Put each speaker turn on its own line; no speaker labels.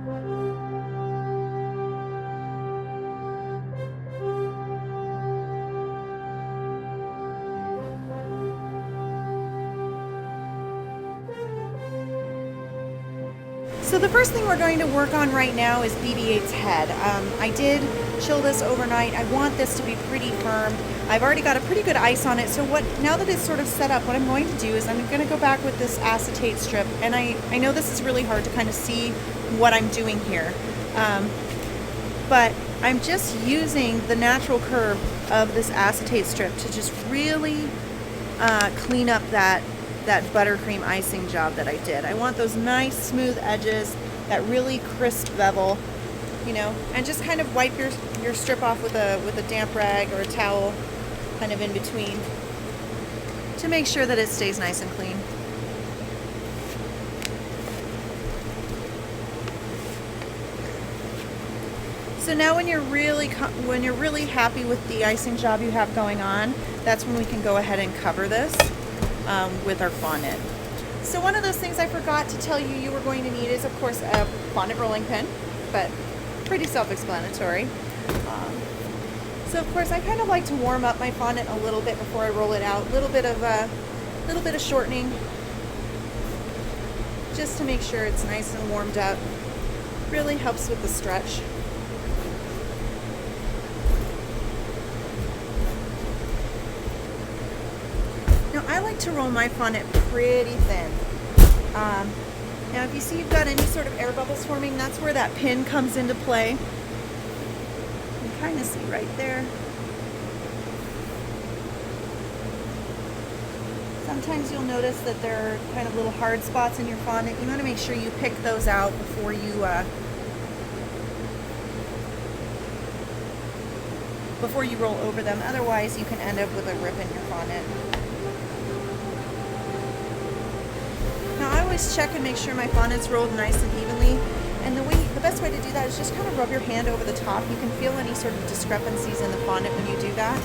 So the first thing we're going to work on right now is BB-8's head. I did chill this overnight. I want this to be pretty firm. I've already got a pretty good ice on it, so now that it's sort of set up, what I'm going to do is I'm going to go back with this acetate strip, and I know this is really hard to kind of see what I'm doing here, but I'm just using the natural curve of this acetate strip to just really clean up that buttercream icing job that I did. I want those nice smooth edges, that really crisp bevel, you know, and just kind of wipe your strip off with a damp rag or a towel kind of in between to make sure that it stays nice and clean. So now when you're really happy with the icing job you have going on, that's when we can go ahead and cover this with our fondant. So one of those things I forgot to tell you were going to need is, of course, a fondant rolling pin, but pretty self-explanatory. So of course I kind of like to warm up my fondant a little bit before I roll it out. A little bit of shortening, just to make sure it's nice and warmed up. Really helps with the stretch. Now I like to roll my fondant pretty thin. Now if you see you've got any sort of air bubbles forming, that's where that pin comes into play. You can kind of see right there. Sometimes you'll notice that there are kind of little hard spots in your fondant. You want to make sure you pick those out before you roll over them. Otherwise you can end up with a rip in your fondant. Now I always check and make sure my fondant's rolled nice and evenly, and the best way to do that is just kind of rub your hand over the top. You can feel any sort of discrepancies in the fondant when you do that.